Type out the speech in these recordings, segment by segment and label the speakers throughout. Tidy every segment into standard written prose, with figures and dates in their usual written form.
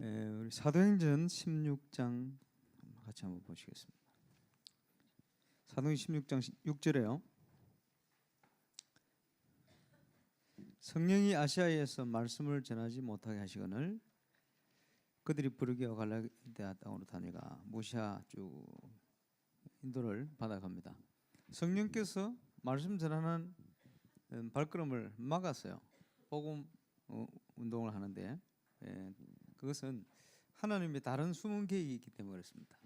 Speaker 1: 우리 사도행전 16장 같이 한번 보시겠습니다. 사도행전 16장 6절에요. 성령이 아시아에서 말씀을 전하지 못하게 하시거늘 그들이 부르기와 갈라디아 땅으로 다니가 무시아 쭉 인도를 받아갑니다. 성령께서 말씀 전하는 발걸음을 막았어요. 복음 운동을 하는데 그것은 하나님의 다른 숨은 계획이 있기 때문에 그렇습니다.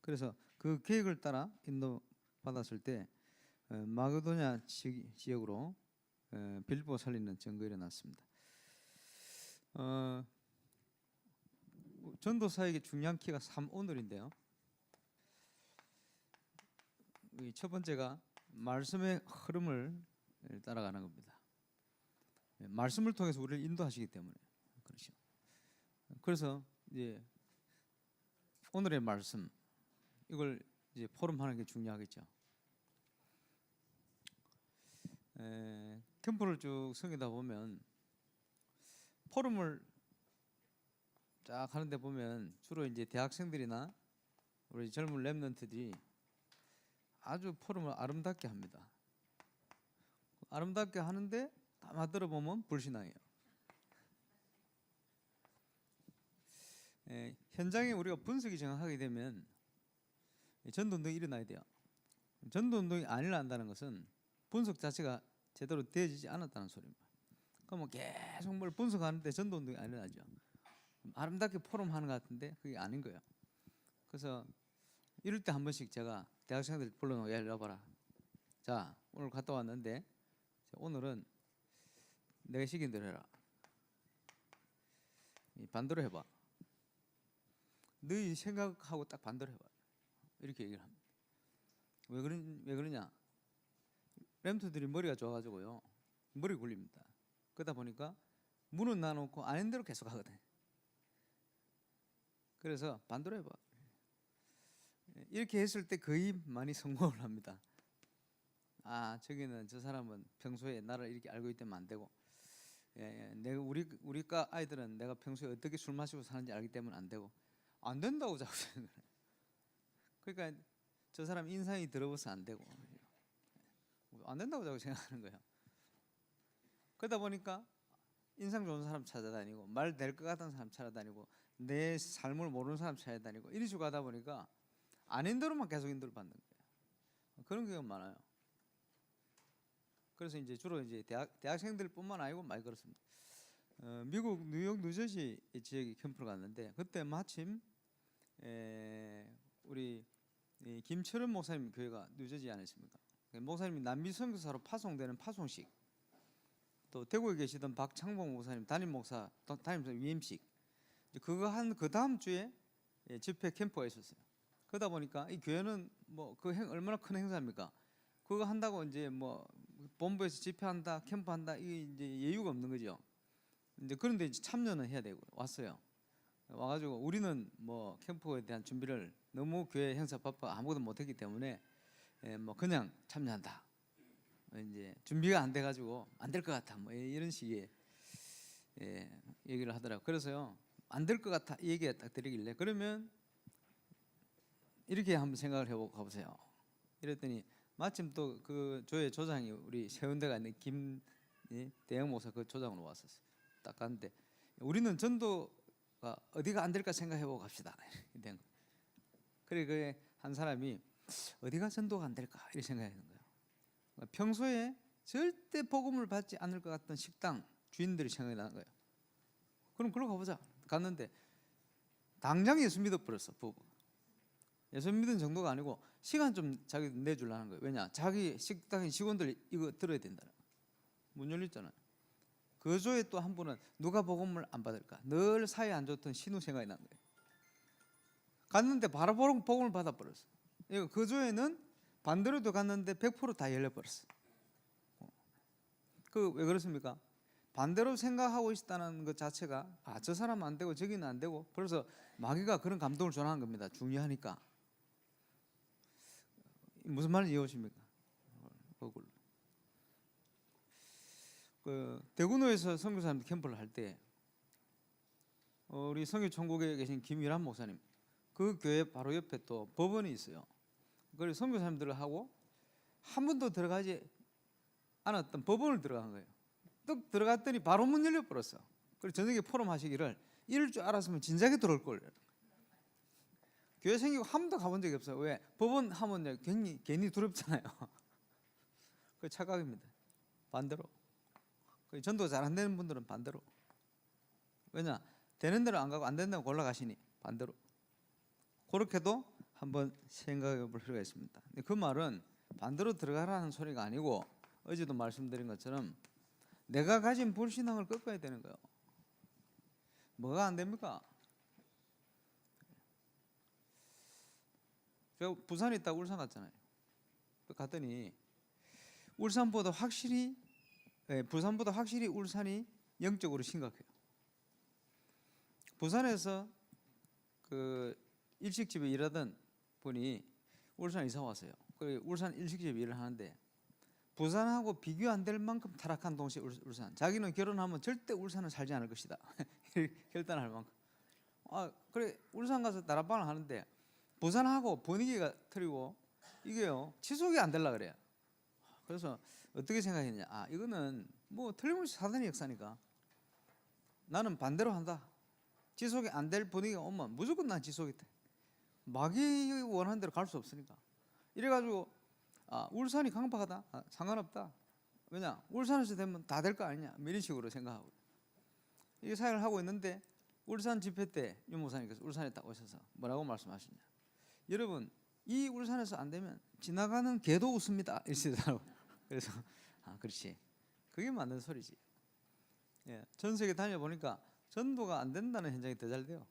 Speaker 1: 그래서 그 계획을 따라 인도받았을 때 마게도냐 지역으로 빌보 살리는 전거가 일어났습니다. 전도사에게 중요한 키가 3오늘인데요. 첫 번째가 말씀의 흐름을 따라가는 겁니다. 말씀을 통해서 우리를 인도하시기 때문에 그렇죠. 그래서 이제 오늘의 말씀 이걸 이제 포럼하는 게 중요하겠죠. 캠프를 쭉 섬기다 보면 포럼을 쫙 하는데 보면 주로 이제 대학생들이나 우리 젊은 랩런트들이 아주 포럼을 아름답게 합니다. 아름답게 하는데 다 들어보면 불신앙이에요. 현장에 우리가 분석이 정확하게 되면 전도운동이 일어나야 돼요. 전도운동이 안 일어난다는 것은 분석 자체가 제대로 되어지지 않았다는 소리입니다. 그럼 계속 뭘 분석하는데 전도운동이 안 일어나죠. 아름답게 포럼하는 것 같은데 그게 아닌 거예요. 그래서 이럴 때 한 번씩 제가 대학생들 불러놓고 열어봐라. 자, 오늘 갔다 왔는데 오늘은 내가 시킨 대로 해라. 반대로 해봐. 너희 생각하고 딱 반대로 해봐. 이렇게 얘기를 합니다. 왜 그러냐? 램프들이 머리가 좋아가지고요. 머리 굴립니다. 그러다 보니까 문은 놔놓고 아닌 대로 계속 하거든. 그래서 반대로 해봐. 이렇게 했을 때 거의 많이 성공을 합니다. 아, 저기는 저 사람은 평소에 나를 이렇게 알고 있다면 안 되고, 내가 우리과 아이들은 내가 평소에 어떻게 술 마시고 사는지 알기 때문에 안 되고, 안 된다고 자꾸 생각을 해요. 그러니까 저 사람 인상이 더러워서 안 되고, 안 된다고 자꾸 생각하는 거예요. 그러다 보니까 인상 좋은 사람 찾아다니고, 말 될 것 같은 사람 찾아다니고, 내 삶을 모르는 사람 찾아다니고, 이리 식으로 하다 보니까 아닌 대로만 계속 인도를 받는 거예요. 그런 경우가 많아요. 그래서 이제 주로 이제 대학생들뿐만 아니고 많이 그렇습니다. 미국 뉴욕 뉴저지 지역에 캠프를 갔는데 그때 마침 우리 김철원 목사님 교회가 뉴저지 안에 있습니까? 목사님이 남미 선교사로 파송되는 파송식, 또 대구에 계시던 박창봉 목사님 담임 목사 위임식, 그거 한 그 다음 주에 집회 캠프가 있었어요. 그러다 보니까 이 교회는 뭐 그 얼마나 큰 행사입니까? 그거 한다고 이제 뭐 본부에서 집회한다, 캠프한다, 이게 이제 예유가 없는 거죠. 이제 그런데 이제 참여는 해야 되고 왔어요. 와가지고 우리는 뭐 캠프에 대한 준비를 너무 교회 행사 바빠 아무것도 못했기 때문에 뭐 그냥 참여한다. 이제 준비가 안 돼가지고 안 될 것 같아. 뭐 이런 식의 얘기를 하더라고. 그래서요, 안 될 것 같아 이 얘기가 딱 드리길래 그러면 이렇게 한번 생각을 해보고 가보세요. 이랬더니 마침 또 그 교회 조장이 우리 세운대가 있는 김대영 목사 그 조장으로 왔었어요. 딱 갔는데 우리는 전도가 어디가 안 될까 생각해보고 갑시다. 된 거. 그래 그 한 사람이 어디가 전도가 안 될까 이렇게 생각하는 거예요. 평소에 절대 복음을 받지 않을 것 같던 식당 주인들이 생각이 나는 거예요. 그럼 그러고 가보자. 갔는데 당장 예수 믿어버렸어. 부부. 예수 믿은 정도가 아니고 시간 좀 자기 내주려는 거예요. 왜냐? 자기 식당의 직원들 이거 들어야 된다. 문 열렸잖아요. 그 조에 또 한 분은 누가 복음을 안 받을까? 늘 사이 안 좋던 신우 생각이 난 거예요. 갔는데 바로 복음을 받아버렸어. 그 조에는 반대로도 갔는데 100%다 열려버렸어. 그 왜 그렇습니까? 반대로 생각하고 있다는 것 자체가 저 사람은 안 되고 저기는 안 되고, 그래서 마귀가 그런 감동을 전하는 겁니다. 중요하니까. 무슨 말인지 이해오십니까? 그 대구노에서 선교사님 캠프를 할 때 우리 선교천국에 계신 김일환 목사님, 그 교회 바로 옆에 또 법원이 있어요. 그래서 선교사님들하고 한 번도 들어가지 않았던 법원을 들어간 거예요. 뚝 들어갔더니 바로 문 열려버렸어. 그래서 저녁에 포럼 하시기를 이럴 줄 알았으면 진작에 들어올 걸. 교회 생기고 한 번도 가본 적이 없어요. 왜? 법원 하면 괜히 두렵잖아요. 그 착각입니다. 반대로. 전도가 잘 안 되는 분들은 반대로. 왜냐? 되는 대로 안 가고 안 되는 대로 골라가시니 반대로. 그렇게도 한번 생각해 볼 필요가 있습니다. 그 말은 반대로 들어가라는 소리가 아니고, 어제도 말씀드린 것처럼 내가 가진 불신앙을 꺾어야 되는 거예요. 뭐가 안 됩니까? 제가 부산에 있다가 울산 갔잖아요. 갔더니 울산보다 확실히 부산보다 확실히 울산이 영적으로 심각해요. 부산에서 그 일식집에 일하던 분이 울산 이사 왔어요. 그 울산 일식집에 일을 하는데 부산하고 비교 안 될 만큼 타락한 동시 울산. 자기는 결혼하면 절대 울산은 살지 않을 것이다. 결단할 만큼. 그래 울산 가서 다락방을 하는데 부산하고 분위기가 틀리고 이게요 지속이 안 될라 그래요. 그래서 어떻게 생각했냐? 이거는 뭐 틀림없이 사단의 역사니까 나는 반대로 한다. 지속이 안 될 분위기가 오면 무조건 난 지속이 돼. 마귀 원하는 대로 갈 수 없으니까. 이래가지고 울산이 강박하다? 상관없다. 왜냐? 울산에서 되면 다 될 거 아니냐? 이런 식으로 생각하고 이 사역을 하고 있는데 울산 집회 때 윤 목사님께서 울산에 딱 오셔서 뭐라고 말씀하시냐? 여러분 이 울산에서 안 되면 지나가는 개도 웃습니다. 이러시더라고요. 그래서 그렇지. 그게 맞는 소리지. 예, 전 세계 다녀보니까 전도가 안 된다는 현장이 더 잘 돼요.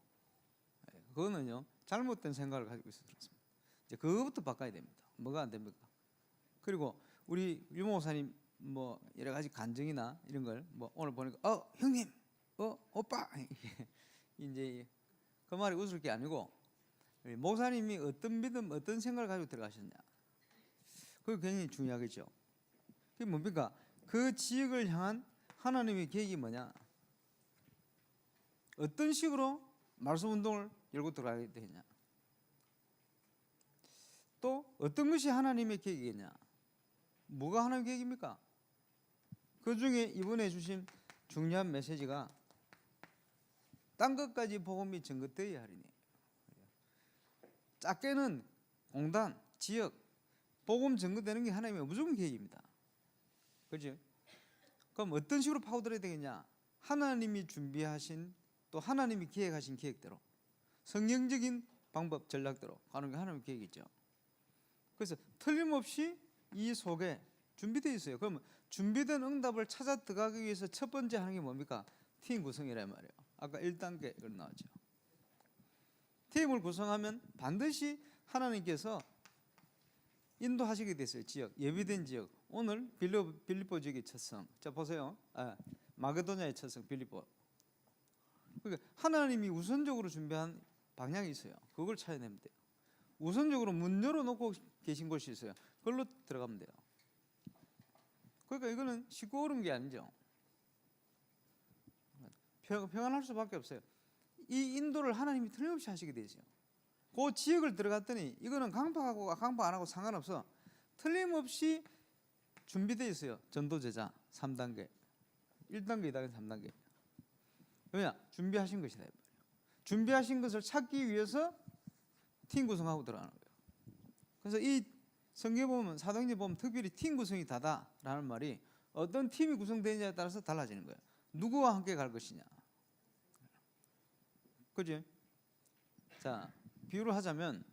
Speaker 1: 그거는요 잘못된 생각을 가지고 있어서 그렇습니다. 이제 그거부터 바꿔야 됩니다. 뭐가 안 됩니까? 그리고 우리 유 목사님 뭐 여러 가지 간증이나 이런 걸 뭐 오늘 보니까 형님, 오빠 이제 그 말이 웃을 게 아니고 목사님이 어떤 믿음, 어떤 생각을 가지고 들어가셨냐, 그게 굉장히 중요하겠죠. 그게 뭡니까? 그 지역을 향한 하나님의 계획이 뭐냐? 어떤 식으로 말씀 운동을 열고 들어가야 되냐? 또 어떤 것이 하나님의 계획이겠냐? 뭐가 하나님의 계획입니까? 그 중에 이번에 주신 중요한 메시지가 딴 것까지 복음이 전거되어야 하리니. 작게는 공단, 지역, 복음 전거되는 게 하나님의 무조건 계획입니다. 그렇죠? 그럼 어떤 식으로 파고들어야 되겠냐? 하나님이 준비하신 또 하나님이 계획하신 계획대로 성경적인 방법 전략대로 가는 게 하나님의 계획이죠. 그래서 틀림없이 이 속에 준비되어 있어요. 그러면 준비된 응답을 찾아 들어가기 위해서 첫 번째 하는 게 뭡니까? 팀 구성이란 말이에요. 아까 1단계 이걸 나왔죠. 팀을 구성하면 반드시 하나님께서 인도하시게 됐어요. 지역, 예비된 지역. 오늘 빌립보 지역의 첫성. 자 보세요. 마게도냐의 첫성 빌립보. 그러니까 하나님이 우선적으로 준비한 방향이 있어요. 그걸 찾아내면 돼요. 우선적으로 문 열어놓고 계신 곳이 있어요. 그걸로 들어가면 돼요. 그러니까 이거는 쉽고 어려운 게 아니죠. 평안할 수밖에 없어요. 이 인도를 하나님이 틀림없이 하시게 되죠. 그 지역을 들어갔더니 이거는 강박하고 강박 안 하고 상관없어. 틀림없이 준비되어 있어요. 전도제자 3단계. 1단계, 2단계, 3단계. 왜냐? 준비하신 것이다. 준비하신 것을 찾기 위해서 팀 구성하고 들어가는 거예요. 그래서 이 성경 보면 사도행전 보면 특별히 팀 구성이 다다라는 말이 어떤 팀이 구성되느냐에 따라서 달라지는 거예요. 누구와 함께 갈 것이냐. 그지? 자, 비유를 하자면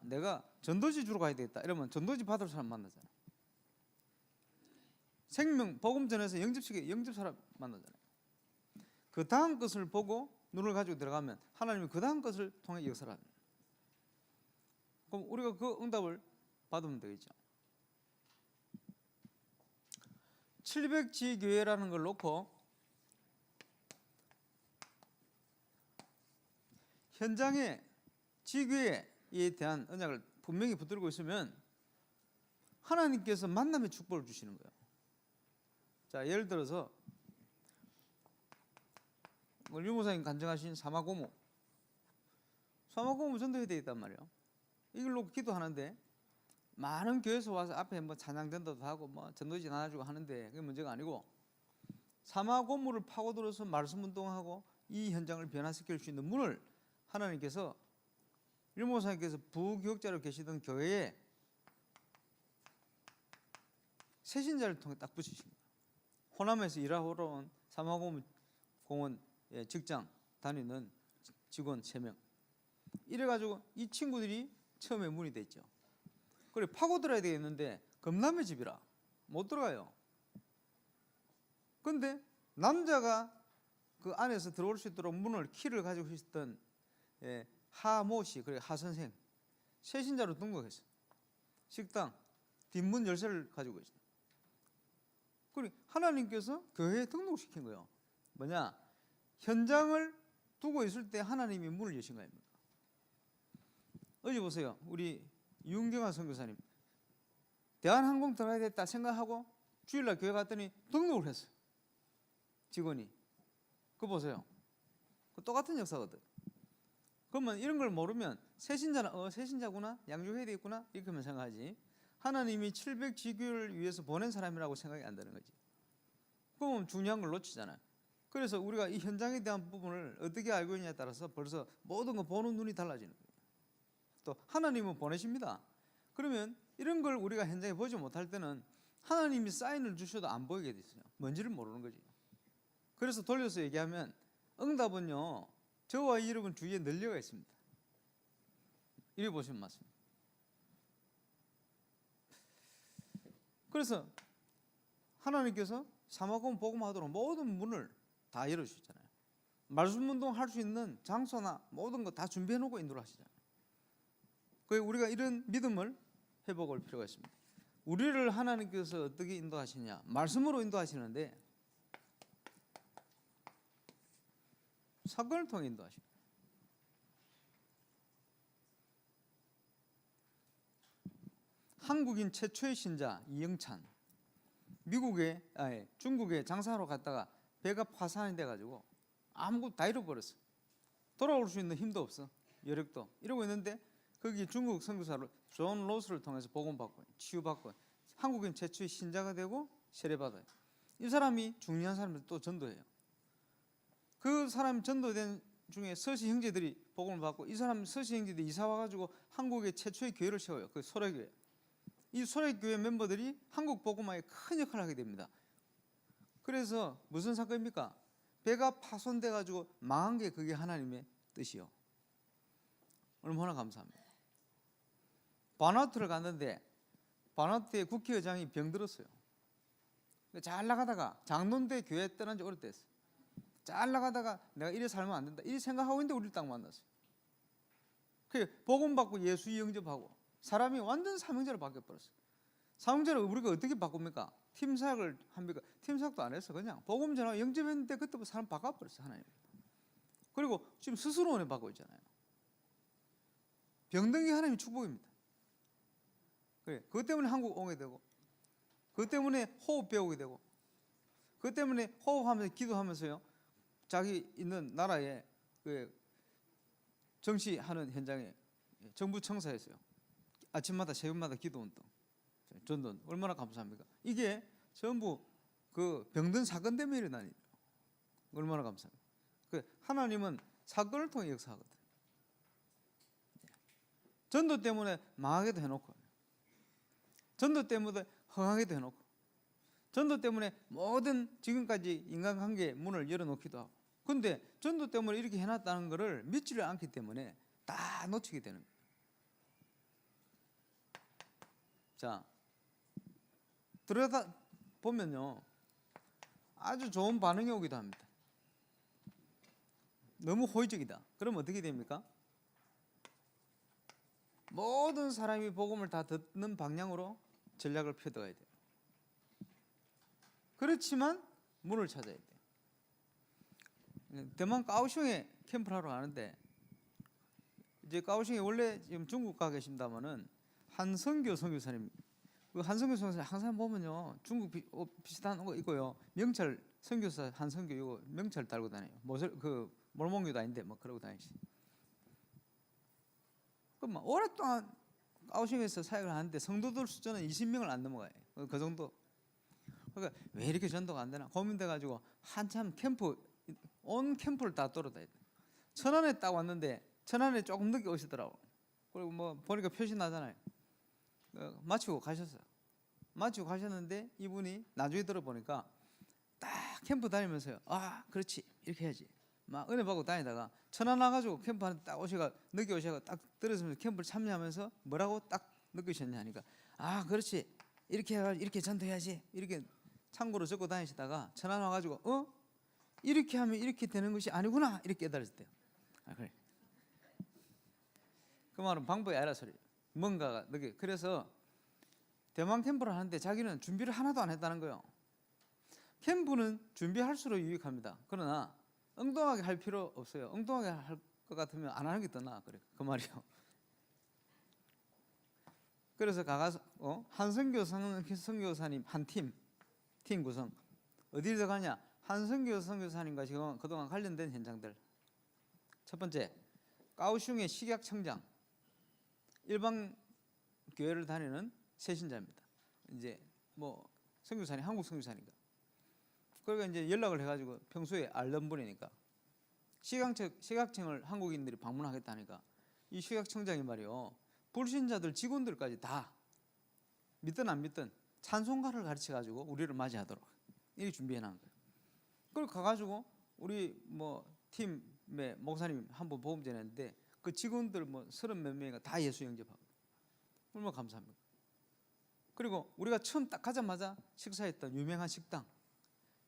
Speaker 1: 내가 전도지 주러 가야 되겠다 이러면 전도지 받을 사람 만나잖아. 생명 복음 전에서 영접식에 영접 사람 만나잖아요. 그 다음 것을 보고 눈을 가지고 들어가면 하나님이 그 다음 것을 통해 역사를 합니다. 그럼 우리가 그 응답을 받으면 되겠죠. 700지교회라는 걸 놓고 현장에 지교회에 대한 언약을 분명히 붙들고 있으면 하나님께서 만남의 축복을 주시는 거예요. 자, 예를 들어서 유 목사님 간증하신 사마고모 전도회에 돼 있단 말이에요. 이걸 놓고 기도하는데 많은 교회에서 와서 앞에 뭐 찬양된다도 하고 뭐 전도지 나눠주고 하는데 그게 문제가 아니고 사마고모를 파고들어서 말씀 운동하고 이 현장을 변화시킬 수 있는 문을 하나님께서 유 목사님께서 부교역자로 계시던 교회에 새신자를 통해 딱 붙이신 거예요. 호남에서 일하러 온 사마고모 공원 직장 다니는 직원 3명. 이래가지고 이 친구들이 처음에 문이 됐죠. 그래 파고들어야 되겠는데 금남의 집이라 못 들어가요. 근데 남자가 그 안에서 들어올 수 있도록 문을 키를 가지고 있었던 하모씨, 그래 하선생 새신자로 등록했어요. 식당 뒷문 열쇠를 가지고 있어요. 그래 하나님께서 교회에 등록시킨 거예요. 뭐냐? 현장을 두고 있을 때 하나님이 문을 여신 거입니다. 어제 보세요. 우리 윤경아 선교사님 대한항공 들어가야겠다 생각하고 주일날 교회 갔더니 등록을 했어요. 직원이. 그거 보세요. 그 똑같은 역사거든. 그러면 이런 걸 모르면 새신자는 새신자구나, 양육해야 되겠구나 이렇게만 생각하지. 하나님이 700지교를 위해서 보낸 사람이라고 생각이 안 되는 거지. 그러면 중요한 걸 놓치잖아요. 그래서 우리가 이 현장에 대한 부분을 어떻게 알고 있냐에 따라서 벌써 모든 거 보는 눈이 달라지는 거예요. 또 하나님은 보내십니다. 그러면 이런 걸 우리가 현장에 보지 못할 때는 하나님이 사인을 주셔도 안 보이게 돼 있어요. 뭔지를 모르는 거지. 그래서 돌려서 얘기하면 응답은요, 저와 이 여러분 주위에 널려가 있습니다. 이래 보시면 맞습니다. 그래서 하나님께서 사마고모 복음하도록 모든 문을 다 열어주셨잖아요. 말씀 운동할 수 있는 장소나 모든 거 다 준비해 놓고 인도를 하시잖아요. 그래서 우리가 이런 믿음을 회복할 필요가 있습니다. 우리를 하나님께서 어떻게 인도하시냐? 말씀으로 인도하시는데 사건을 통해 인도하십니다. 한국인 최초의 신자 이영찬, 중국에 장사하러 갔다가 배가 파산이 돼가지고 아무것도 다 잃어버렸어. 돌아올 수 있는 힘도 없어, 여력도. 이러고 있는데 거기 중국 선교사로 존 로스를 통해서 복음받고 치유받고 한국인 최초의 신자가 되고 세례받아요. 이 사람이 중요한 사람들 또 전도해요. 그 사람 전도된 중에 서시 형제들이 복음을 받고 이 사람 서시 형제들이 이사 와가지고 한국의 최초의 교회를 세워요. 그 소래교회. 이 소래교회 멤버들이 한국 복음화에 큰 역할을 하게 됩니다. 그래서 무슨 사건입니까? 배가 파손돼가지고 망한 게 그게 하나님의 뜻이요. 얼마나 감사합니다. 바누아투를 갔는데 바누아투의 국회의장이 병들었어요. 잘 나가다가 장로대 교회 떠난 지 오래됐어요. 잘 나가다가 내가 이래 살면 안 된다 이래 생각하고 있는데 우리를 딱 만났어요. 그 복음 받고 예수 영접하고 사람이 완전 사명자로 바뀌어버렸어요. 사명자를 우리가 어떻게 바꿉니까? 팀사역을 합니까? 팀사역도 안 했어. 그냥 복음 전하고 영접했는데 그때부터 사람 바꿔버렸어요. 하나님. 그리고 지금 스스로 은혜 받고 있잖아요. 병든 게 하나님의 축복입니다. 그래, 그것 때문에 한국 오게 되고, 그것 때문에 호흡 배우게 되고, 그것 때문에 호흡하면서 기도하면서요, 자기 있는 나라에 정치하는 현장에 정부 청사에서요, 아침마다 새벽마다 기도운동, 전도운 얼마나 감사합니까? 이게 전부 그 병든 사건 때문에 일어나는 일이에요. 얼마나 감사합니까? 하나님은 사건을 통해 역사하거든. 전도 때문에 망하게도 해놓고, 전도 때문에 흥하게도 해놓고, 전도 때문에 모든 지금까지 인간관계 문을 열어놓기도 하고. 근데 전도 때문에 이렇게 해놨다는 것을 믿지를 않기 때문에 다 놓치게 되는 거예요. 자, 들여다 보면요, 아주 좋은 반응이 오기도 합니다. 너무 호의적이다. 그럼 어떻게 됩니까? 모든 사람이 복음을 다 듣는 방향으로 전략을 펴들어야 돼요. 그렇지만 문을 찾아야 돼요. 대만 까오슝에 캠프를 하러 가는데, 이제 까오슝에 원래 지금 중국 가 계신다면은 한성교 선교사님, 그 한성교 선교사님 항상 보면요, 중국 비슷한 거 있고요, 명찰 선교사 한 선교 이거 명찰 달고 다녀요. 그 몰몬교도 아닌데 뭐 그러고 다니시. 그럼 오랫동안 까오슝에서 사역을 하는데 성도들 숫자는 20명을 안 넘어가요. 그 정도. 그러니까 왜 이렇게 전도가 안 되나 고민돼 가지고 한참 온 캠프를 다 돌아다녔다. 천안에 딱 왔는데 천안에 조금 늦게 오시더라고. 그리고 뭐 보니까 표시 나잖아요. 마치고 가셨어요. 마치고 가셨는데 이분이 나중에 들어보니까 딱 캠프 다니면서요. 아 그렇지 이렇게 해야지. 막 은혜 받고 다니다가 천안 와가지고 캠프 하는데 딱 늦게 오셔가 딱 들으면서 캠프를 참여하면서 뭐라고 딱 느끼셨냐 하니까 아 그렇지 이렇게 해가지고 이렇게 전도해야지 이렇게 참고로 적고 다니시다가 천안 와가지고 이렇게 하면 이렇게 되는 것이 아니구나 이렇게 깨달으셨대요. 아 그래. 그 말은 방법이 아니라 소리. 뭔가가 느껴. 그래서 대만 캠프를 하는데 자기는 준비를 하나도 안 했다는 거예요. 캠프는 준비할수록 유익합니다. 그러나 엉뚱하게 할 필요 없어요. 엉뚱하게 할 것 같으면 안 하는 게 더 나아. 그래 그 말이요. 그래서 가서 한선교사님 한 팀 구성 어디를 들어가냐? 한선교 선교사님과 지금 그동안 관련된 현장들. 첫 번째 까오슝의 식약청장 일반 교회를 다니는 새신자입니다. 이제 뭐 선교사님 한국 선교사니까. 그러니까 이제 연락을 해가지고 평소에 알던 분이니까 식약청을 한국인들이 방문하겠다니까 이 식약청장이 말이요 불신자들 직원들까지 다 믿든 안 믿든 찬송가를 가르쳐가지고 우리를 맞이하도록 이렇게 준비해놓은 거예요. 그걸 가가지고 우리 뭐 팀의 목사님 한번 보험 전했는데 그 직원들 뭐 30몇 명이가 다 예수 영접하고 얼마나 감사합니다. 그리고 우리가 처음 딱 가자마자 식사했던 유명한 식당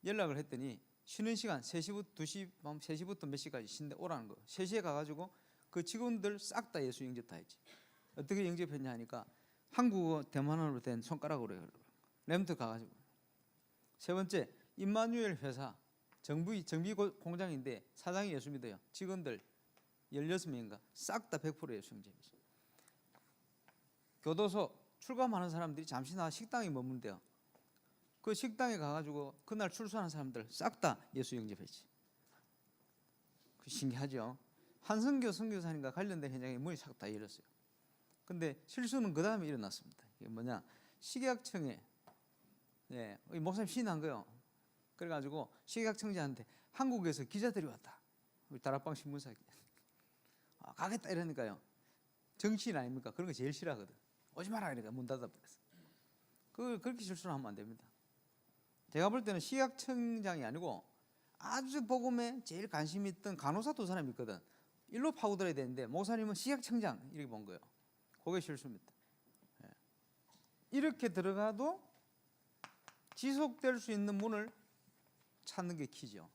Speaker 1: 연락을 했더니 쉬는 시간 3시부터 몇 시까지 쉬는데 오라는 거. 3시에 가가지고 그 직원들 싹 다 예수 영접 다 했지. 어떻게 영접했냐 하니까 한국어 대만어로 된 손가락으로 해요. 램트 가가지고. 세 번째 임마누엘 회사 정비 공장인데 사장이 예수 믿어요. 직원들 16명인가 싹 다 100% 예수 영접했어요. 교도소 출감하는 사람들이 잠시 나와 식당에 머문대요. 그 식당에 가가지고 그날 출소하는 사람들 싹 다 예수 영접했지. 그 신기하죠. 한선교 선교사님과 관련된 현장에 문이 싹 다 열렸어요. 근데 실수는 그 다음에 일어났습니다. 이게 뭐냐? 식약청에 목사님 신한 거예요. 그래가지고 식약청장한테 한국에서 기자들이 왔다. 우리 다락방 신문사 가겠다 이러니까요. 정치인 아닙니까? 그런 거 제일 싫어하거든. 오지 마라 그러니까 문 닫아버렸어. 그렇게 실수를 하면 안 됩니다. 제가 볼 때는 식약청장이 아니고 아주 복음에 제일 관심 있던 간호사 2사람이 있거든. 일로 파고들어야 되는데 목사님은 식약청장 이렇게 본 거예요. 그게 실수입니다. 이렇게 들어가도 지속될 수 있는 문을 찾는 게 키죠.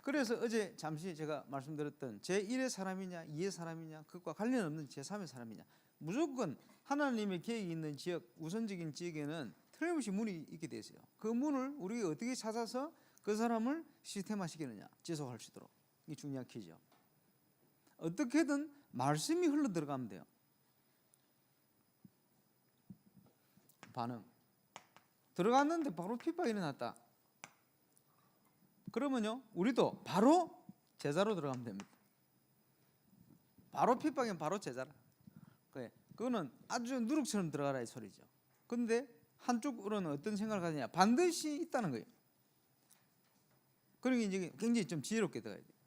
Speaker 1: 그래서 어제 잠시 제가 말씀드렸던 제1의 사람이냐 2의 사람이냐 그것과 관련 없는 제3의 사람이냐 무조건 하나님의 계획이 있는 지역 우선적인 지역에는 틀림없이 문이 있게 돼 있어요. 그 문을 우리가 어떻게 찾아서 그 사람을 시스템화시키느냐 지속할 수 있도록 이게 중요한 키죠. 어떻게든 말씀이 흘러 들어가면 돼요. 반응 들어갔는데 바로 핍박이 일어났다. 그러면요 우리도 바로 제자로 들어가면 됩니다. 바로 핍박이면 바로 제자라. 그거는 아주 누룩처럼 들어가라 이 소리죠. 근데 한쪽으로는 어떤 생각을 가지냐 반드시 있다는 거예요. 그러니 이제 굉장히 좀 지혜롭게 들어가야 돼요.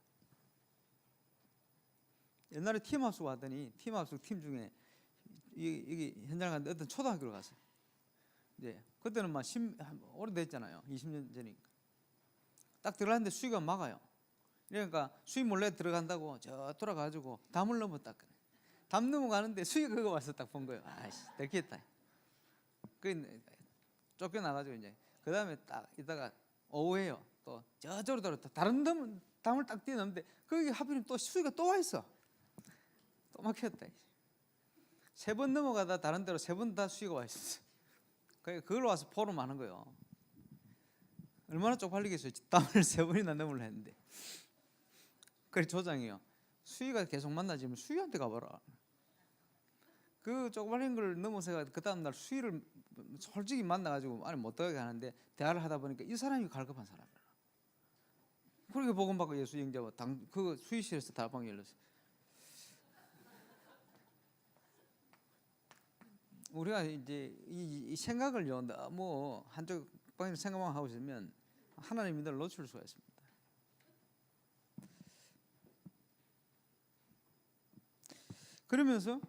Speaker 1: 옛날에 팀합숙 왔더니 팀합숙 팀 중에 여기 현장을 갔는데 어떤 초등학교를 갔어요. 이제 그때는 막 오래됐잖아요. 20년 전이니까. 딱 들어갔는데 수위가 막아요. 그러니까 수위 몰래 들어간다고 저 돌아가지고 담을 넘어 딱 그래. 담 넘어가는데 수위가 그거 와서 딱 본 거예요. 아이씨 들켰다. 그 쫓겨나가지고 이제 그 다음에 딱 이따가 오후에요. 또 저쪽으로 들어 다른 담을 딱 뛰어넘는데 거기 하필이면 또 수위가 또 와 있어. 또 막혔다. 3번 넘어가다 다른 데로 3번 다 수위가 와 있었어. 그걸로 와서 포럼하는 거예요. 얼마나 쪽팔리겠어요. 땀을 3번이나 넘으려 했는데. 그래 조장이요. 수위가 계속 만나지면 수위한테 가봐라. 그 쪽팔린 걸 넘어서 그 다음 날 수위를 솔직히 만나가지고 말을 못 하게 하는데 대화를 하다 보니까 이 사람이 갈급한 사람이야. 그렇게 복음받고 예수 영접하고 그 수의실에서 다락방 열렸어요. 우리가 이제 이 생각을요 너무 한쪽 방향 생각만 하고 있으면 하나님 믿음을 놓칠 수가 있습니다. 그러면서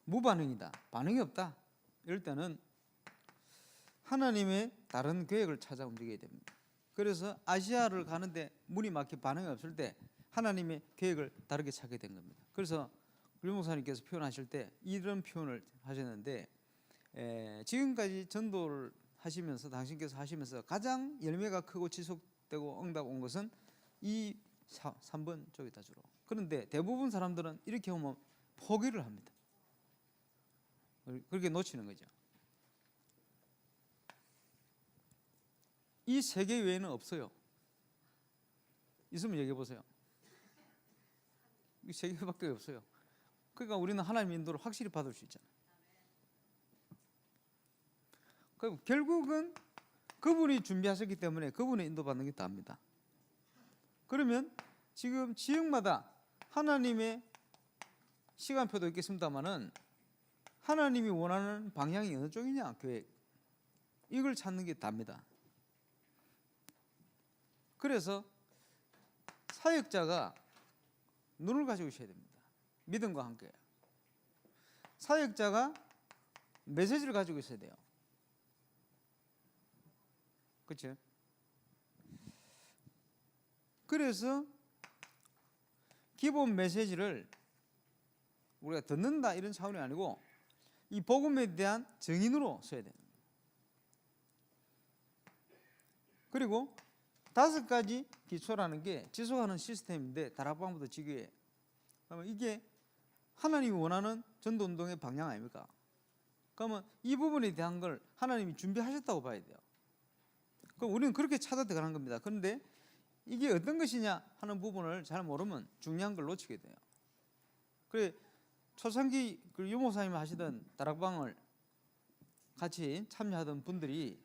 Speaker 1: 무반응이다, 반응이 없다, 이럴 때는 하나님의 다른 계획을 찾아 움직여야 됩니다. 그래서 아시아를 가는데 문이 막혀 반응이 없을 때 하나님의 계획을 다르게 찾게 된 겁니다. 그래서 류 목사님께서 표현하실 때 이런 표현을 하셨는데, 지금까지 전도를 하시면서 당신께서 하시면서 가장 열매가 크고 지속되고 응답 온 것은 이 3번 쪽이다 주로. 그런데 대부분 사람들은 이렇게 오면 포기를 합니다. 그렇게 놓치는 거죠. 이 세 개 외에는 없어요. 있으면 얘기해 보세요. 이 세 개밖에 없어요. 그러니까 우리는 하나님의 인도를 확실히 받을 수 있잖아요. 결국은 그분이 준비하셨기 때문에 그분의 인도받는 게 다입니다. 그러면 지금 지역마다 하나님의 시간표도 있겠습니다만은 하나님이 원하는 방향이 어느 쪽이냐, 계획, 이걸 찾는 게 답니다. 그래서 사역자가 눈을 가지고 있어야 됩니다. 믿음과 함께. 사역자가 메시지를 가지고 있어야 돼요. 그렇죠? 그래서 기본 메시지를 우리가 듣는다 이런 차원이 아니고 이 복음에 대한 증인으로 써야 됩니다. 그리고 5가지 기초라는 게 지속하는 시스템인데 다락방부터 지교에, 그러면 이게 하나님이 원하는 전도운동의 방향 아닙니까? 그러면 이 부분에 대한 걸 하나님이 준비하셨다고 봐야 돼요. 그럼 우리는 그렇게 찾아 들어가는 겁니다. 그런데 이게 어떤 것이냐 하는 부분을 잘 모르면 중요한 걸 놓치게 돼요. 그래 초창기 그 유목사님이 하시던 다락방을 같이 참여하던 분들이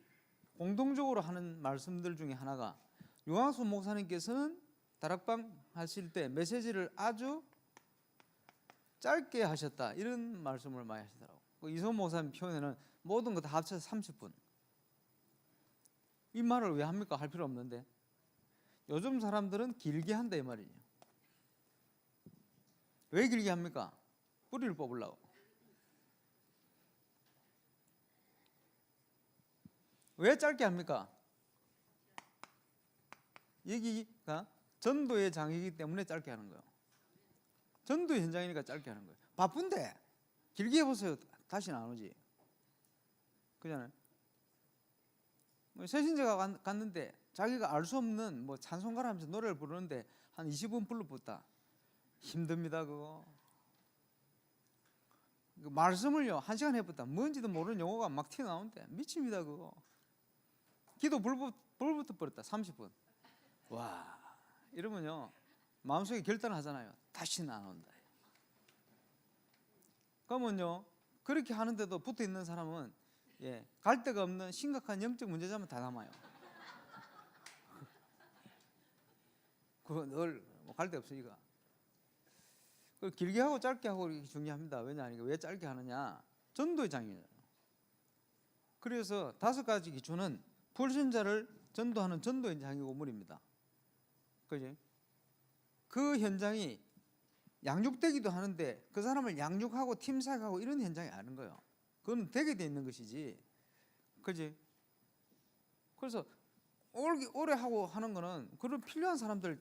Speaker 1: 공동적으로 하는 말씀들 중에 하나가, 유광수 목사님께서는 다락방 하실 때 메시지를 아주 짧게 하셨다, 이런 말씀을 많이 하시더라고요. 이소 목사님 표현에는 모든 거 다 합쳐서 30분. 이 말을 왜 합니까? 할 필요 없는데. 요즘 사람들은 길게 한다 이 말이에요. 왜 길게 합니까? 뿌리를 뽑으려고. 왜 짧게 합니까? 여기가 전도의 장이기 때문에 짧게 하는 거예요. 전도의 현장이니까 짧게 하는 거예요. 바쁜데 길게 해보세요. 다시는 안 오지. 그잖아요. 새신자가 갔는데 자기가 알 수 없는 뭐 찬송가를 하면서 노래를 부르는데 한 20분 불러붙다. 힘듭니다 그거. 그 말씀을요 1시간 해봤다. 뭔지도 모르는 용어가 막 튀어나오는데 미칩니다 그거. 기도 불부터 버렸다. 30분. 와, 이러면요 마음속에 결단을 하잖아요. 다시는 안 온다. 그러면요 그렇게 하는데도 붙어 있는 사람은 갈 데가 없는 심각한 영적 문제자면 다 남아요. 그거 늘 갈 데 없으니까. 길게 하고 짧게 하고 이렇게 중요합니다. 왜냐하니까 왜 짧게 하느냐? 전도의 장이에요. 그래서 5가지 기초는 불신자를 전도하는 전도의 장이 오물입니다. 그지? 그 현장이 양육되기도 하는데 그 사람을 양육하고 팀사하고 이런 현장이 아닌 거예요. 그건 되게 돼 있는 것이지. 그지? 그래서 오래 하고 하는 거는 그런 필요한 사람들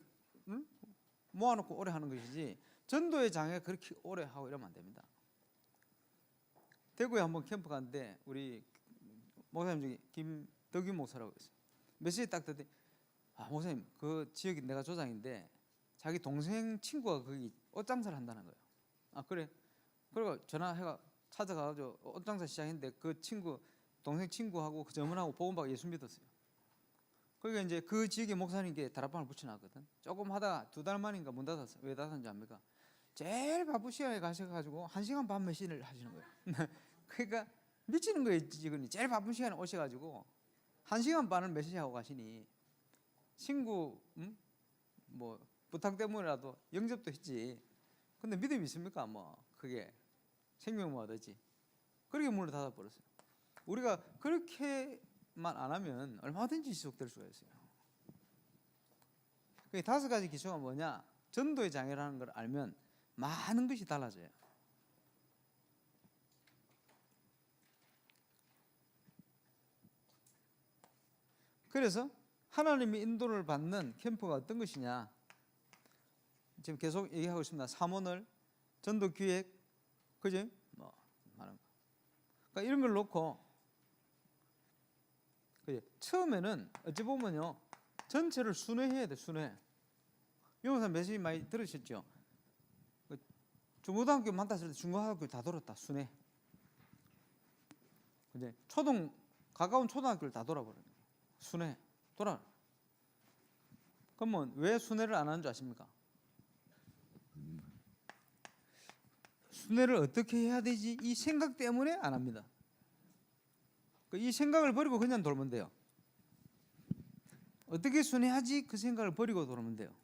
Speaker 1: 모아놓고 오래 하는 것이지, 전도의 장에 그렇게 오래 하고 이러면 안 됩니다. 대구에 한번 캠프 갔는데 우리 목사님 중에 김덕윤 목사라고 있어요. 메시지 딱 듣더니 목사님 그 지역이 내가 조장인데 자기 동생 친구가 거기 옷장사를 한다는 거예요. 그래? 그리고 전화해가 찾아가가지고 옷장사 시작했는데 그 친구 동생 친구하고 그 전문하고 복음받고 예수 믿었어요. 그러니까 이제 그 지역의 목사님께 다락방을 붙여놨거든. 조금 하다가 2달 만인가 문 닫았어. 왜 닫았는지 압니까? 제일 바쁜 시간에 가셔가지고 1시간 반 메신을 하시는 거예요. 그러니까 미치는 거예요. 지금 제일 바쁜 시간에 오셔가지고 1시간 반을 메시지하고 가시니 친구 뭐 부탁 때문에라도 영접도 했지. 근데 믿음이 있습니까? 뭐 그게 생명만 얻었지. 그렇게 문을 닫아버렸어요. 우리가 그렇게만 안 하면 얼마든지 지속될 수가 있어요. 그 5가지 기초가 뭐냐? 전도의 장애라는 걸 알면 많은 것이 달라져요. 그래서 하나님의 인도를 받는 캠프가 어떤 것이냐? 지금 계속 얘기하고 있습니다. 사모늘, 전도 기획, 그지? 뭐 많은 거. 그러니까 이런 걸 놓고 처음에는 어찌 보면요, 전체를 순회해야 돼. 순회. 영어사 메시지 많이 들으셨죠? 중고등학교 만났을 때 중고등학교 다 돌았다. 순회. 이제 가까운 초등학교를 다 돌아버려요. 순회 돌아. 그러면 왜 순회를 안 하는 줄 아십니까? 순회를 어떻게 해야 되지? 이 생각 때문에 안 합니다. 이 생각을 버리고 그냥 돌면 돼요. 어떻게 순회하지? 그 생각을 버리고 돌면 돼요.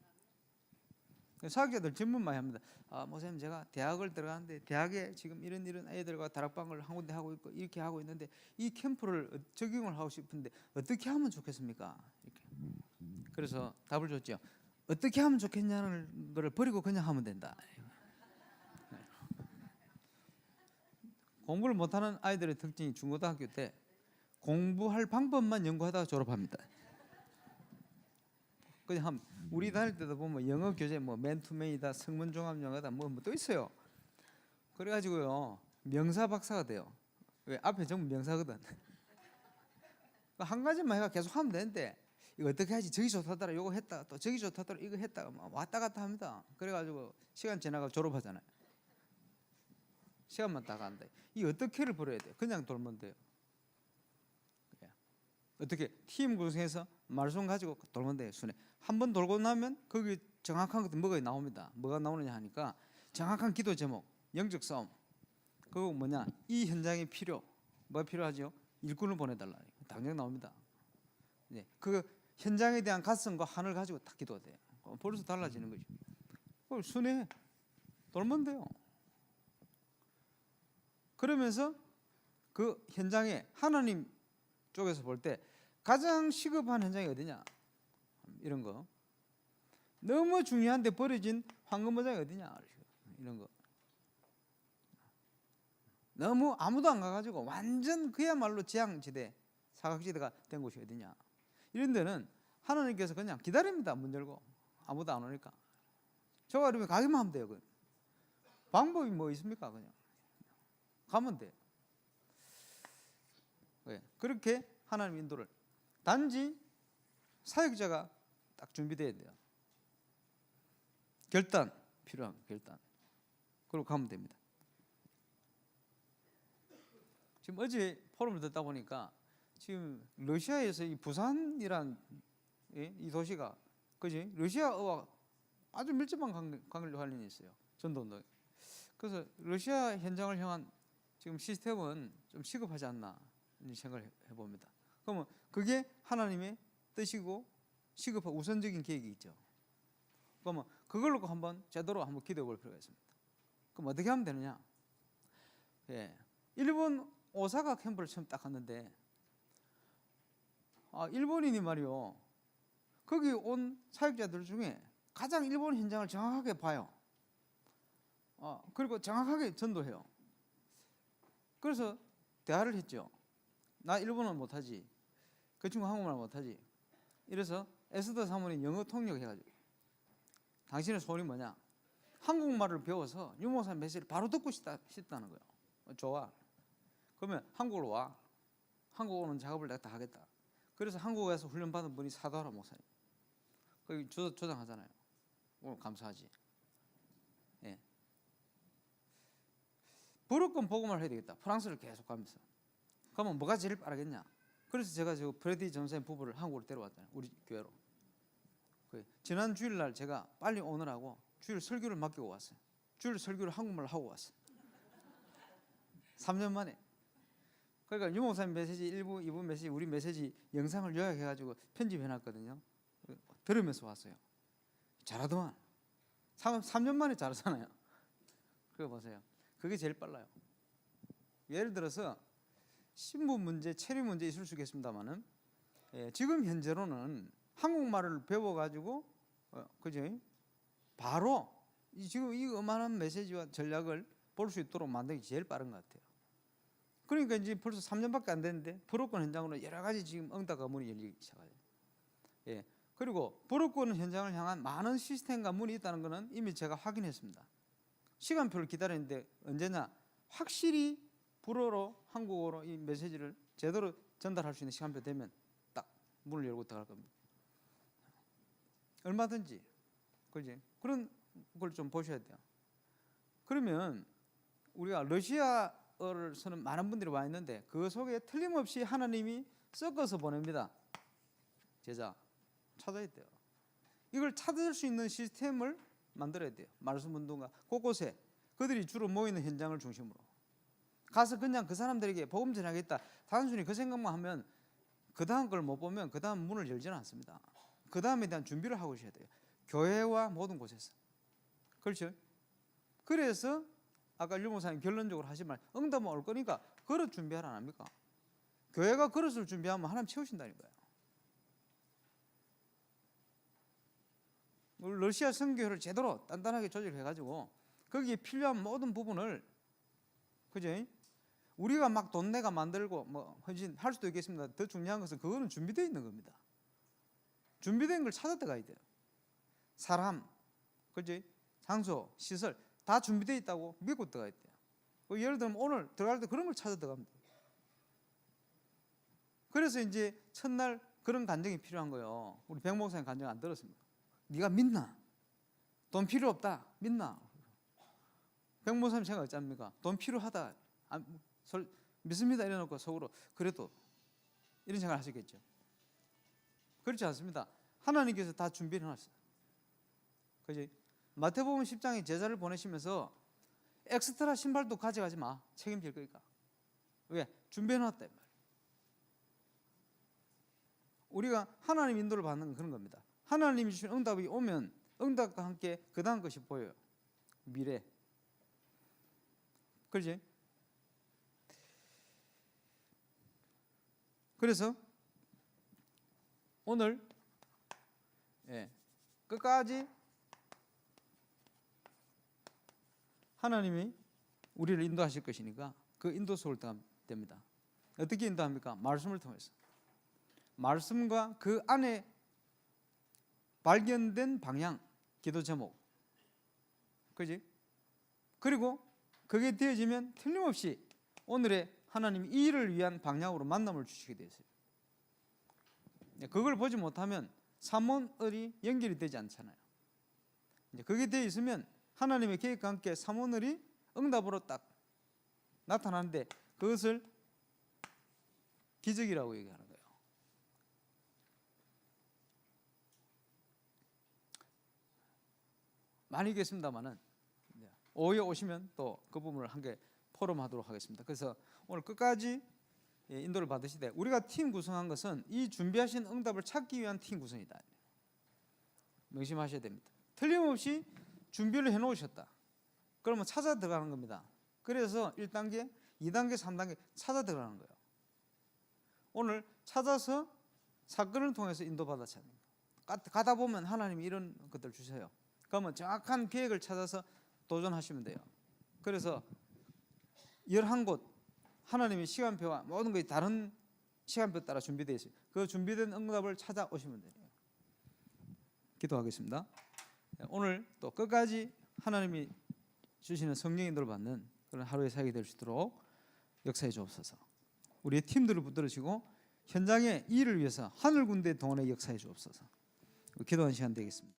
Speaker 1: 사학자들 질문 많이 합니다. 목사님, 제가 대학을 들어가는데 대학에 지금 이런 아이들과 다락방을 한 군데 하고 있고 이렇게 하고 있는데 이 캠프를 적용을 하고 싶은데 어떻게 하면 좋겠습니까? 이렇게. 그래서 답을 줬죠. 어떻게 하면 좋겠냐는 걸 버리고 그냥 하면 된다. 공부를 못하는 아이들의 특징이 중고등학교 때 공부할 방법만 연구하다가 졸업합니다. 그냥 우리 다닐 때도 보면 영어 교재 뭐 맨투맨이다, 성문종합 영어다 뭐 또 있어요. 그래가지고요 명사 박사가 돼요. 왜? 앞에 전부 명사거든. 한 가지만 해가 계속 하면 되는데 이거 어떻게 하지? 저기 좋다더라 이거 했다가 또 저기 좋다더라 이거 했다가 막 왔다 갔다 합니다. 그래가지고 시간 지나가 졸업하잖아요. 시간만 딱 간다. 이 어떻게를 버려야 돼요? 그냥 돌면 돼요. 어떻게 팀 구성해서 말씀 가지고 돌면 돼요. 순회. 한번 돌고 나면 거기 정확한 것도 뭐가 나옵니다. 뭐가 나오느냐 하니까 정확한 기도 제목, 영적 싸움. 그거 뭐냐? 이 현장이 뭐가 필요하죠? 일꾼을 보내달라. 당장 나옵니다. 네, 그 현장에 대한 가슴과 한을 가지고 딱 기도가 돼요. 벌써 달라지는 거죠. 순회 돌면 돼요. 그러면서 그 현장에 하나님 쪽에서 볼 때 가장 시급한 현장이 어디냐? 이런 거. 너무 중요한데 버려진 황금어장이 어디냐? 이런 거. 너무 아무도 안 가가지고 완전 그야말로 재앙지대, 사각지대가 된 곳이 어디냐? 이런 데는 하나님께서 그냥 기다립니다. 문 열고 아무도 안 오니까. 저가 그러면 가기만 하면 돼요. 방법이 뭐 있습니까? 그냥 가면 돼요. 그렇게 하나님 인도를 단지 사역자가 딱 준비돼야 돼요. 결단 필요한 결단. 그리고 가면 됩니다. 지금 어제 포럼을 듣다 보니까 지금 러시아에서 이 부산이란 이 도시가 그지 러시아와 아주 밀접한 관련이 있어요. 전도운동. 그래서 러시아 현장을 향한 지금 시스템은 좀 시급하지 않나 생각을 해봅니다. 그러면 그게 하나님의 뜻이고 시급한 우선적인 계획이 있죠. 그러면 그걸로 한번 제대로 한번 기도해 볼 필요가 있습니다. 그럼 어떻게 하면 되느냐? 일본 오사카 캠프를 처음 딱 갔는데 일본인이 말이요. 거기 온 사역자들 중에 가장 일본 현장을 정확하게 봐요. 그리고 정확하게 전도해요. 그래서 대화를 했죠. 나 일본어 못하지. 그 친구 한국말 못하지. 이래서 에스더 사모님 영어 통역해가지고 당신의 소원이 뭐냐? 한국말을 배워서 유목사 메시지를 바로 듣고 싶다는 거예요. 좋아. 그러면 한국으로 와. 한국 오는 작업을 내가 다 하겠다. 그래서 한국에서 훈련받은 분이 사도하라 목사님. 거기 조장하잖아요. 오늘 감사하지. 예. 무조건 복음을 해야 되겠다. 프랑스를 계속 가면서. 그러면 뭐가 제일 빠르겠냐? 그래서 제가 저 프레디 전사님 부부를 한국으로 데려왔잖아요. 우리 교회로. 지난 주일날 제가 빨리 오느라고 주일 설교를 맡기고 왔어요. 주일 설교를 한국말로 하고 왔어. 3년 만에. 그러니까 유 목사님 메시지 1부, 2부 메시지, 우리 메시지 영상을 요약해가지고 편집해놨거든요. 들으면서 왔어요. 잘하더만. 3년 만에 잘하잖아요. 그거 보세요. 그게 제일 빨라요. 예를 들어서 신분 문제, 체류 문제 있을 수 있겠습니다만은 지금 현재로는 한국말을 배워가지고 그죠? 바로 지금 이 어마어마한 메시지와 전략을 볼 수 있도록 만드는 게 제일 빠른 것 같아요. 그러니까 이제 벌써 3년밖에 안 됐는데 불어권 현장으로 여러 가지 지금 응답과 문이 열리기 시작해요. 예. 그리고 불어권 현장을 향한 많은 시스템과 문이 있다는 것은 이미 제가 확인했습니다. 시간표를 기다리는데 언제냐? 확실히 불어로 한국어로 이 메시지를 제대로 전달할 수 있는 시간표 되면 딱 문을 열고 들어갈 겁니다. 얼마든지. 그지? 그런 걸 좀 보셔야 돼요. 그러면 우리가 러시아어를 쓰는 많은 분들이 와 있는데 그 속에 틀림없이 하나님이 섞어서 보냅니다. 제자 찾아야 돼요. 이걸 찾을 수 있는 시스템을 만들어야 돼요. 말씀 운동가 곳곳에 그들이 주로 모이는 현장을 중심으로 가서 그냥 그 사람들에게 복음 전하겠다. 단순히 그 생각만 하면 그 다음 걸 못 보면 그 다음 문을 열지는 않습니다. 그 다음에 대한 준비를 하고 있어야 돼요. 교회와 모든 곳에서. 그렇죠? 그래서 아까 유 목사님 결론적으로 하신 말 응답은 올 거니까 그릇 준비하라 안 합니까? 교회가 그릇을 준비하면 하나님 채우신다니까요. 우리 러시아 선교회를 제대로 단단하게 조직해가지고 거기에 필요한 모든 부분을 그죠? 우리가 막 돈 내가 만들고 뭐 헌신할 수도 있겠습니다. 더 중요한 것은 그거는 준비되어 있는 겁니다. 준비된 걸 찾아 들어가야 돼요. 사람, 그지? 장소, 시설 다 준비되어 있다고 믿고 들어가야 돼요. 예를 들면 오늘 들어갈 때 그런 걸 찾아 들어가면 돼요. 그래서 이제 첫날 그런 간증이 필요한 거예요. 우리 백 목사님 간증 안 들었습니까? 네가 믿나? 돈 필요 없다. 믿나? 백 목사님 생각 어쩝니까? 돈 필요하다. 믿습니다. 이래놓고 속으로 그래도 이런 생각을 하시겠죠. 그렇지 않습니다. 하나님께서 다 준비해 놨어요. 그지? 마태복음 10장에 제자를 보내시면서 엑스트라 신발도 가져가지 마. 책임질 거니까. 왜? 준비해 놨다 말이에요. 우리가 하나님 인도를 받는 건 그런 겁니다. 하나님이 주신 응답이 오면 응답과 함께 그 다음 것이 보여요. 미래. 그렇지? 그래서 오늘 끝까지 하나님이 우리를 인도하실 것이니까 그 인도 속을 됩니다. 어떻게 인도합니까? 말씀을 통해서. 말씀과 그 안에 발견된 방향, 기도 제목. 그지? 그리고 그게 되어지면 틀림없이 오늘의 하나님 이 일을 위한 방향으로 만남을 주시게 되어 있어요. 그걸 보지 못하면 삼원을이 연결이 되지 않잖아요. 이제 그게 되어 있으면 하나님의 계획과 함께 삼원을이 응답으로 딱 나타나는데 그것을 기적이라고 얘기하는 거예요. 많이 있겠습니다만은 5회 오시면 또 그 부분을 함께 포럼하도록 하겠습니다. 그래서 오늘 끝까지 인도를 받으시되 우리가 팀 구성한 것은 이 준비하신 응답을 찾기 위한 팀 구성이다. 명심하셔야 됩니다. 틀림없이 준비를 해놓으셨다. 그러면 찾아 들어가는 겁니다. 그래서 1단계, 2단계, 3단계 찾아 들어가는 거예요. 오늘 찾아서 사건을 통해서 인도받았잖아요. 가다 보면 하나님이 이런 것들 주세요. 그러면 정확한 계획을 찾아서 도전하시면 돼요. 그래서 11곳 하나님의 시간표와 모든 것이 다른 시간표 따라 준비되어 있어요. 그 준비된 응답을 찾아오시면 돼요. 기도하겠습니다. 오늘 또 끝까지 하나님이 주시는 성령 인도를 받는 그런 하루의 사역이 될 수 있도록 역사해 주옵소서. 우리의 팀들을 붙들으시고 현장의 일을 위해서 하늘 군대 동원에 역사해 주옵소서. 기도하는 시간 되겠습니다.